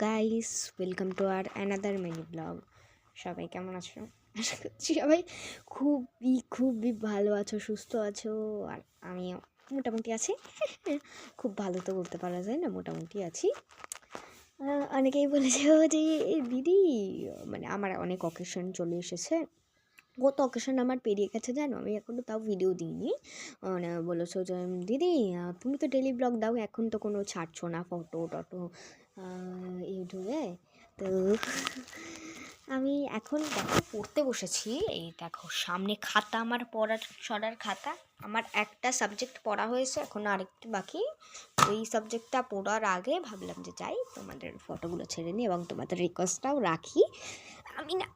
Guys, welcome to our another mini blog. সবাই কেমন আছো? আশা করছি সবাই খুবই ভালো আছো, সুস্থ আছো। আর আমিও মোটামুটি আছি। খুব ভালো তো বলতে পারা যায় না, মোটামুটি আছি। অনেকেই বলেছে যে দিদি, মানে আমার অনেক অকেশন চলে এসেছে, কত অকেশন আমার পেরিয়ে গেছে জানো, আমি এখনও তাও ভিডিও দিইনি। মানে বলেছো যে দিদি তুমি তো ডেলি ব্লগ দাও, এখন তো কোনো ছাড়ছো না ফটো টটো ইউটিউবে। তো আমি এখন দেখো পড়তে বসেছি, এই দেখো সামনে খাতা, আমার সরার খাতা। আমার একটা সাবজেক্ট পড়া হয়েছে, এখন আরেকটি বাকি। ওই সাবজেক্টটা পড়ার আগে ভাবলাম যে যাই তোমাদের ফটোগুলো ছেড়ে নিই এবং তোমাদের রিকোয়েস্টটাও রাখি। আমি না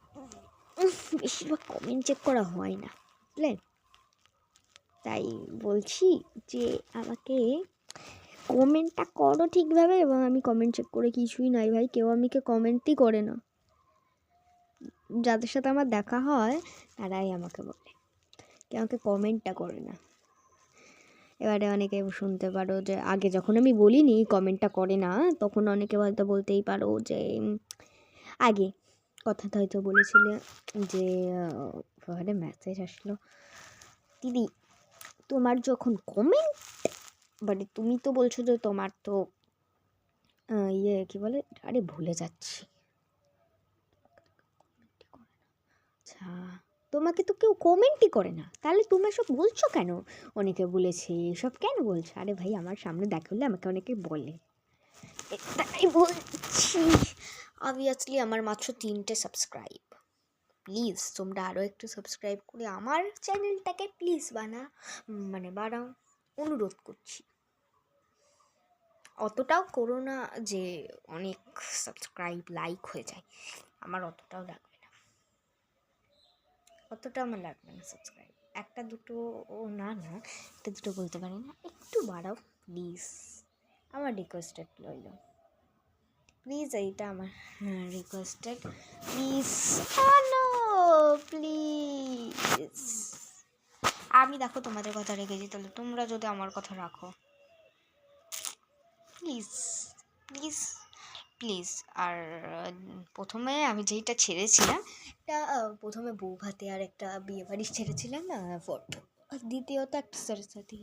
বেশিরভাগ কমেন্ট চেক করা হয় না, বুঝলে? তাই বলছি যে আমাকে কমেন্টটা করো ঠিকভাবে, এবং আমি কমেন্ট চেক করে কিছুই নয় ভাই, কেউ আমাকে কমেন্টই করে না। যাদের সাথে আমার দেখা হয় তারাই আমাকে বলে, কেউ আমাকে কমেন্টটা করে না। এবারে অনেকে শুনতে পারো যে আগে যখন আমি বলিনি কমেন্টটা করে না, তখন অনেকে হয়তো বলতেই পারো যে আগে কথাটা হয়তো বলেছিলে যে মেসেজ আসলো, দিদি তোমার যখন কমেন্ট, মানে তুমি তো বলছো যে তোমার তো কী বলে, আরে ভুলে যাচ্ছি। আচ্ছা, তোমাকে তো কেউ কমেন্টই করে না, তাহলে তুমি এসব বলছো কেন? অনেকে বলেছে এসব কেন বলছো? আরে ভাই, আমার সামনে দেখা হলে আমাকে অনেকে বলে, এটাই বলছি। অবভিয়াসলি আমার মাত্র 3টে সাবস্ক্রাইব। প্লিজ তোমরা আরও একটু সাবস্ক্রাইব করে আমার চ্যানেলটাকে প্লিজ বাড়াও, অনুরোধ করছি। অতটাও করো না যে অনেক সাবস্ক্রাইব লাইক হয়ে যায়, আমার অতটাও লাগবে না, আমার লাগবে না সাবস্ক্রাইব। একটা দুটো একটা দুটো বলতে পারি না, একটু বাড়াও প্লিজ, আমার রিকোয়েস্টেড রইল। প্লিজ এইটা আমার রিকোয়েস্টেড, প্লিজ প্লিজ। আমি দেখো তোমাদের কথা রেখেছি, তাহলে তোমরা যদি আমার কথা রাখো, প্লিজ প্লিজ প্লিজ। আর প্রথমে আমি যেইটা ছেড়েছিলাম, একটা প্রথমে বউ ভাতে আর একটা বিয়ে বাড়ি ছেড়েছিলাম না ফটো, দ্বিতীয়ত একটা সরস্বতী